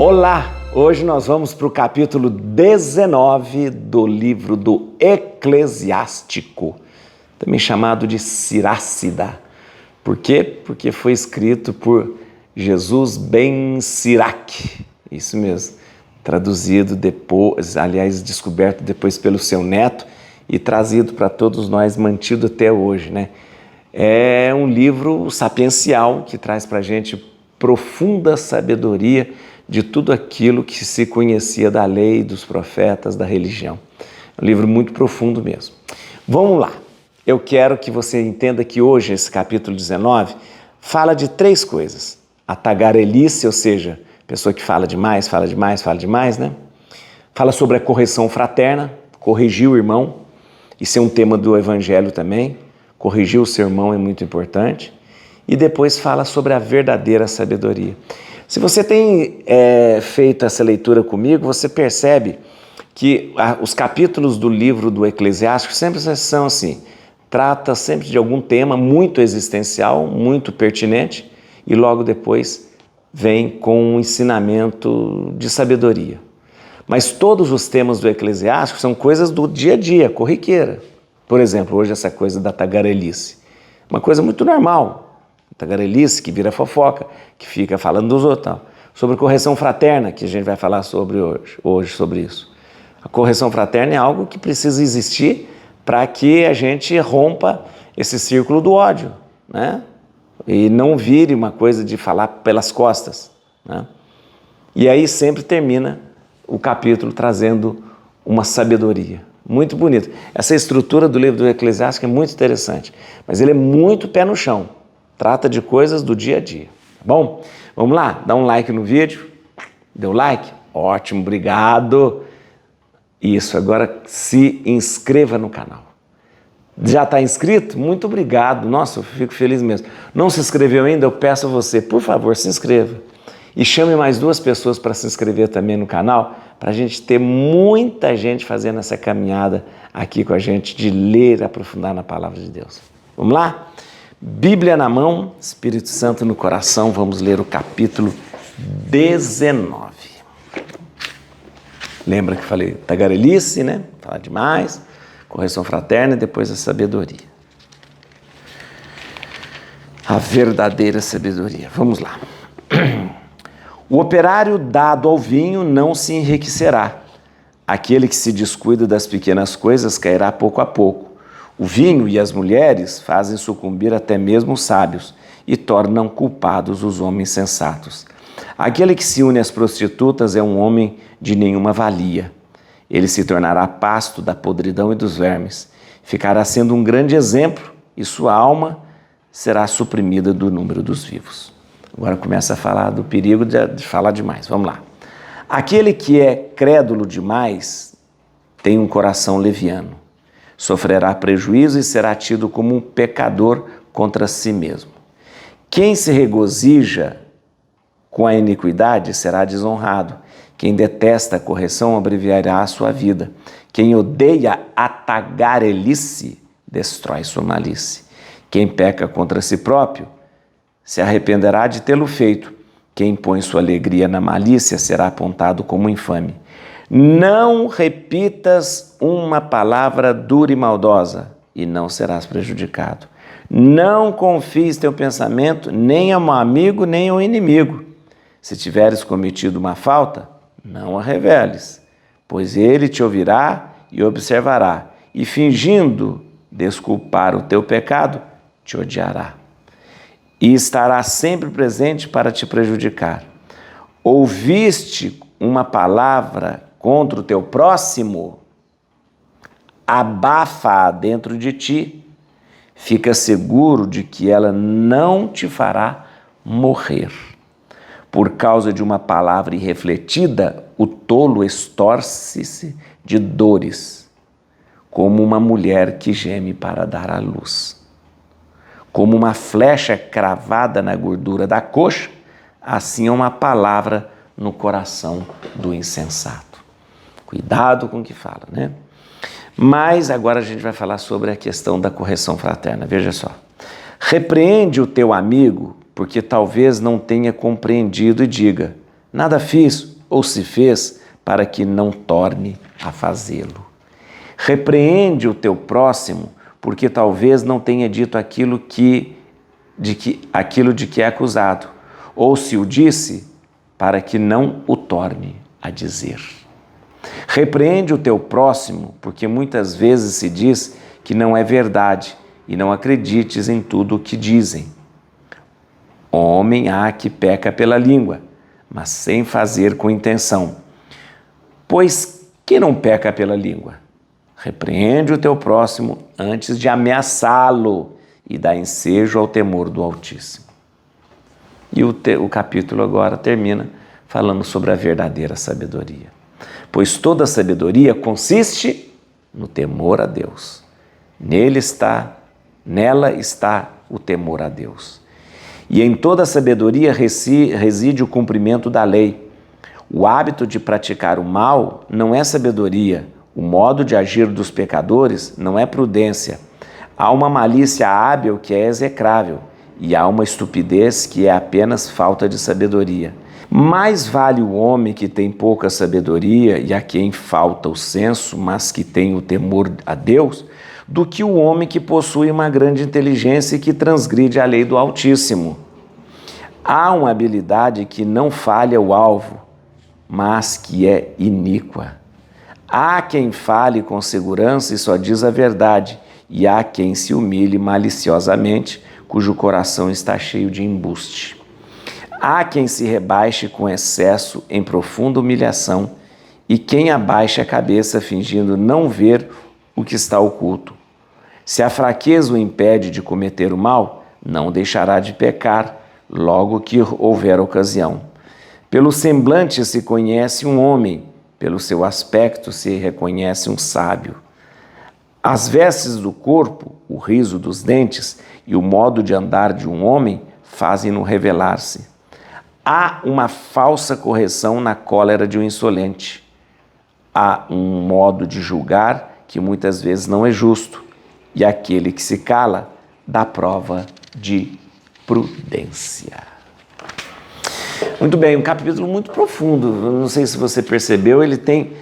Olá! Hoje nós vamos para o capítulo 19 do livro do Eclesiástico, também chamado de Siracida. Por quê? Porque foi escrito por Jesus ben Sirac, isso mesmo, traduzido depois, aliás, descoberto depois pelo seu neto e trazido para todos nós, mantido até hoje, né? É um livro sapiencial que traz para a gente profunda sabedoria de tudo aquilo que se conhecia da lei, dos profetas, da religião. É um livro muito profundo mesmo. Vamos lá. Eu quero que você entenda que hoje, esse capítulo 19, fala de três coisas. A tagarelice, ou seja, pessoa que fala demais, né? Fala sobre a correção fraterna, corrigir o irmão. Isso é um tema do Evangelho também. Corrigir o seu irmão é muito importante. E depois fala sobre a verdadeira sabedoria. Se você tem feito essa leitura comigo, você percebe que os capítulos do livro do Eclesiástico sempre são assim, trata sempre de algum tema muito existencial, muito pertinente, e logo depois vem com um ensinamento de sabedoria. Mas todos os temas do Eclesiástico são coisas do dia a dia, corriqueira. Por exemplo, hoje essa coisa da tagarelice, uma coisa muito normal. Tagarelice, que vira fofoca, que fica falando dos outros. Sobre correção fraterna, que a gente vai falar sobre hoje sobre isso. A correção fraterna é algo que precisa existir para que a gente rompa esse círculo do ódio, né? E não vire uma coisa de falar pelas costas, né? E aí sempre termina o capítulo trazendo uma sabedoria. Muito bonito. Essa estrutura do livro do Eclesiástico é muito interessante, mas ele é muito pé no chão. Trata de coisas do dia a dia, tá bom? Vamos lá, dá um like no vídeo. Deu like? Ótimo, obrigado. Isso, agora se inscreva no canal. Já está inscrito? Muito obrigado. Nossa, eu fico feliz mesmo. Não se inscreveu ainda? Eu peço a você, por favor, se inscreva. E chame mais 2 pessoas para se inscrever também no canal, para a gente ter muita gente fazendo essa caminhada aqui com a gente de ler e aprofundar na Palavra de Deus. Vamos lá? Bíblia na mão, Espírito Santo no coração, vamos ler o capítulo 19. Lembra que falei tagarelice, né? Falar demais, correção fraterna e depois a sabedoria. A verdadeira sabedoria. Vamos lá. O operário dado ao vinho não se enriquecerá. Aquele que se descuida das pequenas coisas cairá pouco a pouco. O vinho e as mulheres fazem sucumbir até mesmo os sábios e tornam culpados os homens sensatos. Aquele que se une às prostitutas é um homem de nenhuma valia. Ele se tornará pasto da podridão e dos vermes. Ficará sendo um grande exemplo e sua alma será suprimida do número dos vivos. Agora começa a falar do perigo de falar demais. Vamos lá. Aquele que é crédulo demais tem um coração leviano. Sofrerá prejuízo e será tido como um pecador contra si mesmo. Quem se regozija com a iniquidade será desonrado. Quem detesta a correção abreviará a sua vida. Quem odeia a tagarelice destrói sua malícia. Quem peca contra si próprio se arrependerá de tê-lo feito. Quem põe sua alegria na malícia será apontado como infame. Não repitas uma palavra dura e maldosa, e não serás prejudicado. Não confies teu pensamento nem a um amigo, nem a um inimigo. Se tiveres cometido uma falta, não a reveles, pois ele te ouvirá e observará, e fingindo desculpar o teu pecado, te odiará. E estará sempre presente para te prejudicar. Ouviste uma palavra contra o teu próximo, abafa-a dentro de ti, fica seguro de que ela não te fará morrer. Por causa de uma palavra irrefletida, o tolo estorce-se de dores, como uma mulher que geme para dar à luz. Como uma flecha cravada na gordura da coxa, assim é uma palavra no coração do insensato. Cuidado com o que fala, né? Mas agora a gente vai falar sobre a questão da correção fraterna. Veja só. Repreende o teu amigo, porque talvez não tenha compreendido e diga: nada fiz, ou se fez para que não torne a fazê-lo. Repreende o teu próximo, porque talvez não tenha dito aquilo de que é acusado, ou se o disse, para que não o torne a dizer. Repreende o teu próximo, porque muitas vezes se diz que não é verdade, e não acredites em tudo o que dizem. Homem há que peca pela língua, mas sem fazer com intenção. Pois que não peca pela língua? Repreende o teu próximo antes de ameaçá-lo e dá ensejo ao temor do Altíssimo. E o capítulo agora termina falando sobre a verdadeira sabedoria. Pois toda sabedoria consiste no temor a Deus. Nela está o temor a Deus. E em toda sabedoria reside o cumprimento da lei. O hábito de praticar o mal não é sabedoria. O modo de agir dos pecadores não é prudência. Há uma malícia hábil que é execrável, e há uma estupidez que é apenas falta de sabedoria. Mais vale o homem que tem pouca sabedoria e a quem falta o senso, mas que tem o temor a Deus, do que o homem que possui uma grande inteligência e que transgride a lei do Altíssimo. Há uma habilidade que não falha o alvo, mas que é iníqua. Há quem fale com segurança e só diz a verdade, e há quem se humilhe maliciosamente, cujo coração está cheio de embuste. Há quem se rebaixe com excesso em profunda humilhação, e quem abaixe a cabeça fingindo não ver o que está oculto. Se a fraqueza o impede de cometer o mal, não deixará de pecar, logo que houver ocasião. Pelo semblante se conhece um homem, pelo seu aspecto se reconhece um sábio. As vestes do corpo, o riso dos dentes e o modo de andar de um homem fazem-no revelar-se. Há uma falsa correção na cólera de um insolente. Há um modo de julgar que muitas vezes não é justo, e aquele que se cala dá prova de prudência. Muito bem, um capítulo muito profundo. Não sei se você percebeu, ele tem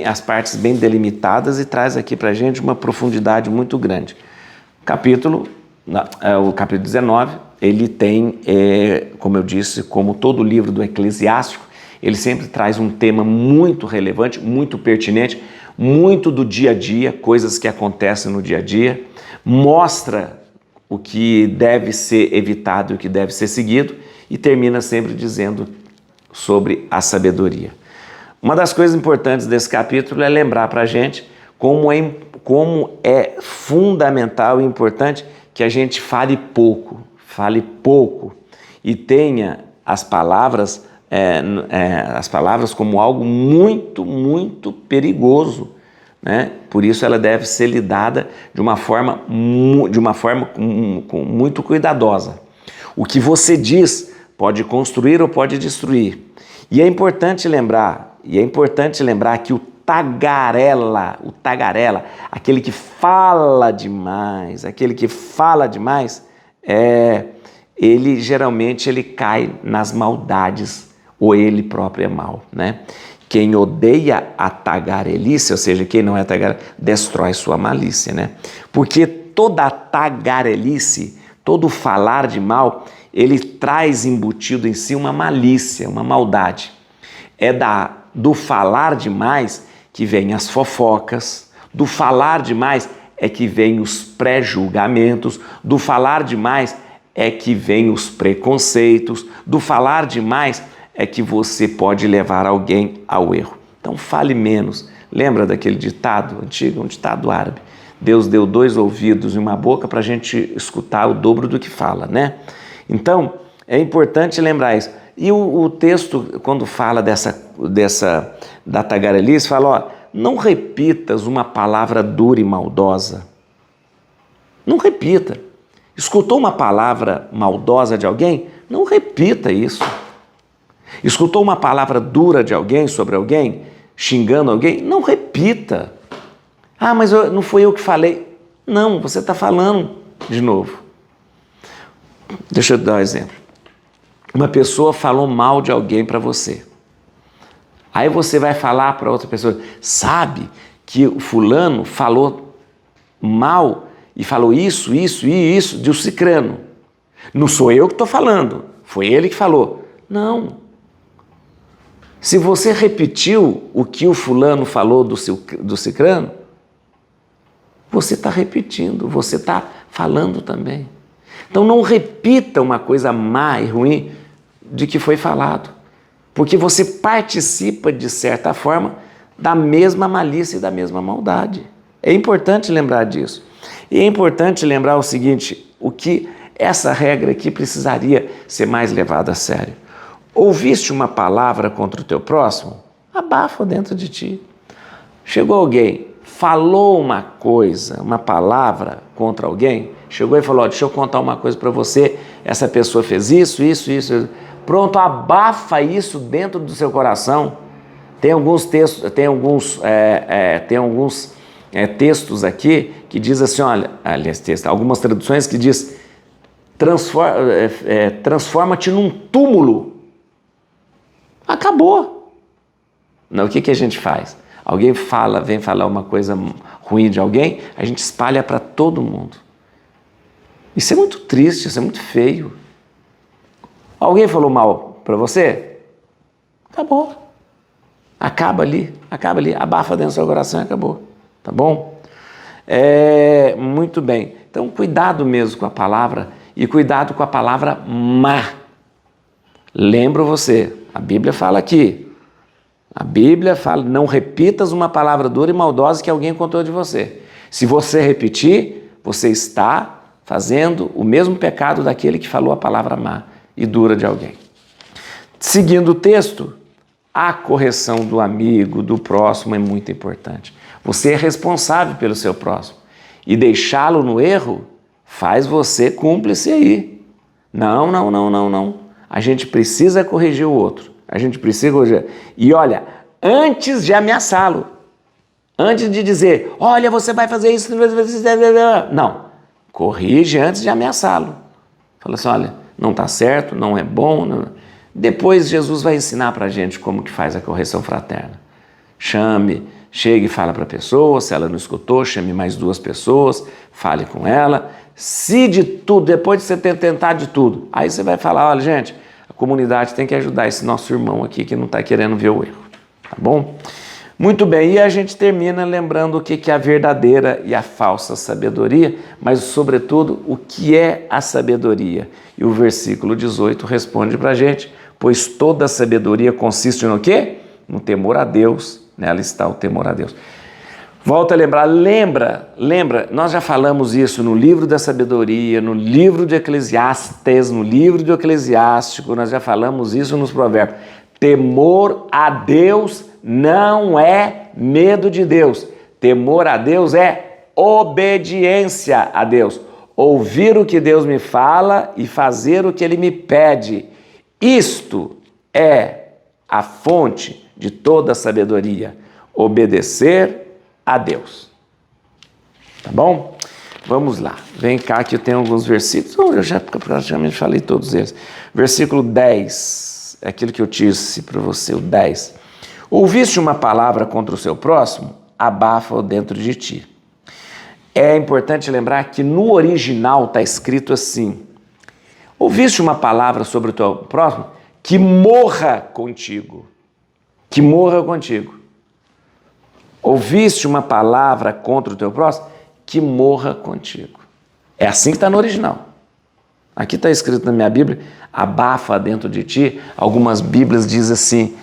as partes bem delimitadas e traz aqui para a gente uma profundidade muito grande. O capítulo 19, ele tem, como eu disse, como todo livro do Eclesiástico, ele sempre traz um tema muito relevante, muito pertinente, muito do dia a dia, coisas que acontecem no dia a dia, mostra o que deve ser evitado e o que deve ser seguido, e termina sempre dizendo sobre a sabedoria. Uma das coisas importantes desse capítulo é lembrar para a gente como é fundamental e importante que a gente fale pouco e tenha as palavras como algo muito, muito perigoso, né? Por isso ela deve ser lidada de uma forma muito cuidadosa. O que você diz pode construir ou pode destruir. E é importante lembrar que o tagarela, aquele que fala demais, ele geralmente cai nas maldades, ou ele próprio é mau, né? Quem odeia a tagarelice, ou seja, quem não é tagarela, destrói sua malícia, né? Porque toda a tagarelice, todo falar de mal, ele traz embutido em si uma malícia, uma maldade. É do falar demais que vem as fofocas, do falar demais é que vem os pré-julgamentos, do falar demais é que vem os preconceitos, do falar demais é que você pode levar alguém ao erro. Então fale menos. Lembra daquele ditado antigo, um ditado árabe? Deus deu 2 ouvidos e uma boca para a gente escutar o dobro do que fala, né? Então, é importante lembrar isso. E o texto, quando fala da tagarelice, fala, não repitas uma palavra dura e maldosa. Não repita. Escutou uma palavra maldosa de alguém? Não repita isso. Escutou uma palavra dura de alguém, sobre alguém, xingando alguém? Não repita. Ah, mas não foi eu que falei. Não, você está falando de novo. Deixa eu dar um exemplo. Uma pessoa falou mal de alguém para você. Aí você vai falar para outra pessoa, sabe que o fulano falou mal e falou isso, isso e isso de um cicrano. Não sou eu que estou falando, foi ele que falou. Não. Se você repetiu o que o fulano falou do cicrano, você está repetindo, você está falando também. Então não repita uma coisa má e ruim de que foi falado, porque você participa, de certa forma, da mesma malícia e da mesma maldade. É importante lembrar disso. E é importante lembrar o seguinte, o que essa regra aqui precisaria ser mais levada a sério. Ouviste uma palavra contra o teu próximo? Abafa dentro de ti. Chegou alguém, falou uma coisa, uma palavra contra alguém, chegou e falou, deixa eu contar uma coisa para você, essa pessoa fez isso, isso, isso. Pronto, abafa isso dentro do seu coração. Tem alguns textos, textos aqui que diz assim, olha, aliás, algumas traduções que diz, transforma-te num túmulo. Acabou. Não, o que a gente faz? Alguém vem falar uma coisa ruim de alguém, a gente espalha para todo mundo. Isso é muito triste, isso é muito feio. Alguém falou mal para você? Acabou. Acaba ali, abafa dentro do seu coração e acabou. Tá bom? Muito bem. Então, cuidado mesmo com a palavra e cuidado com a palavra má. Lembro você, a Bíblia fala aqui. A Bíblia fala, não repitas uma palavra dura e maldosa que alguém contou de você. Se você repetir, você está fazendo o mesmo pecado daquele que falou a palavra má e dura de alguém. Seguindo o texto, a correção do amigo, do próximo é muito importante. Você é responsável pelo seu próximo. E deixá-lo no erro faz você cúmplice aí. Não. A gente precisa corrigir o outro. A gente precisa corrigir. E olha, antes de ameaçá-lo, antes de dizer, olha, você vai fazer isso, não. Corrige antes de ameaçá-lo. Fala assim, olha, não está certo, não é bom. Não. Depois Jesus vai ensinar para a gente como que faz a correção fraterna. Chegue e fala para a pessoa, se ela não escutou, chame mais 2 pessoas, fale com ela. Se de tudo, depois de você ter tentado de tudo, aí você vai falar, olha gente, a comunidade tem que ajudar esse nosso irmão aqui que não está querendo ver o erro, tá bom? Muito bem, e a gente termina lembrando o que é a verdadeira e a falsa sabedoria, mas sobretudo o que é a sabedoria. E o versículo 18 responde para a gente, pois toda sabedoria consiste no quê? No temor a Deus, nela está o temor a Deus. Volta a lembrar, lembra, nós já falamos isso no livro da sabedoria, no livro de Eclesiastes, no livro do Eclesiástico, nós já falamos isso nos provérbios. Temor a Deus não é medo de Deus. Temor a Deus é obediência a Deus. Ouvir o que Deus me fala e fazer o que Ele me pede. Isto é a fonte de toda a sabedoria. Obedecer a Deus. Tá bom? Vamos lá. Vem cá que eu tenho alguns versículos. Eu já praticamente falei todos eles. Versículo 10. É aquilo que eu disse para você, o 10. Ouviste uma palavra contra o seu próximo? Abafa-o dentro de ti. É importante lembrar que no original está escrito assim. Ouviste uma palavra sobre o teu próximo? Que morra contigo. Que morra contigo. Ouviste uma palavra contra o teu próximo? Que morra contigo. É assim que está no original. Aqui está escrito na minha Bíblia, abafa dentro de ti. Algumas Bíblias dizem assim,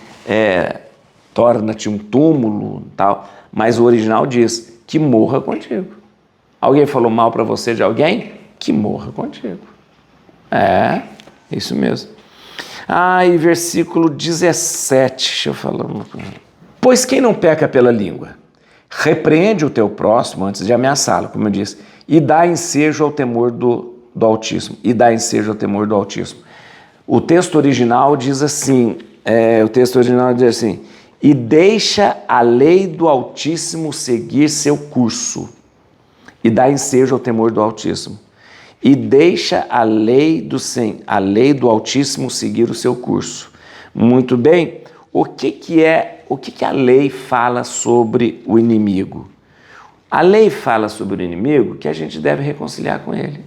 torna-te um túmulo, tal. Mas o original diz, que morra contigo. Alguém falou mal para você de alguém? Que morra contigo. Isso mesmo. E versículo 17, deixa eu falar uma coisa. Pois quem não peca pela língua, repreende o teu próximo antes de ameaçá-lo, como eu disse, e dá ensejo ao temor do Altíssimo. O texto original diz assim, e deixa a lei do Altíssimo seguir seu curso, e dá ensejo ao temor do Altíssimo. E deixa a lei do Altíssimo seguir o seu curso. Muito bem, o que é o que a lei fala sobre o inimigo? A lei fala sobre o inimigo que a gente deve reconciliar com ele.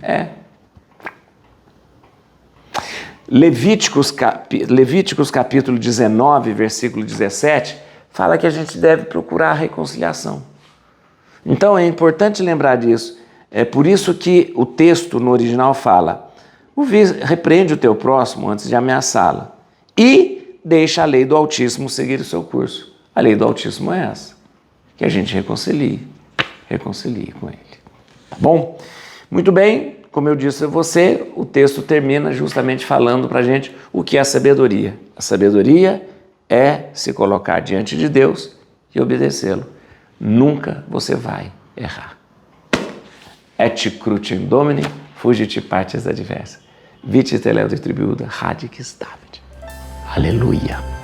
Levíticos capítulo 19, versículo 17, fala que a gente deve procurar a reconciliação. Então é importante lembrar disso. É por isso que o texto no original fala: repreende o teu próximo antes de ameaçá-lo e deixa a lei do Altíssimo seguir o seu curso. A lei do Altíssimo é essa, que a gente reconcilie com ele. Tá bom? Muito bem, como eu disse a você, o texto termina justamente falando para a gente o que é a sabedoria. A sabedoria é se colocar diante de Deus e obedecê-lo. Nunca você vai errar. Et crutim Domini, fugit partes adversa. Vite teleo distribuida, radix David. Aleluia.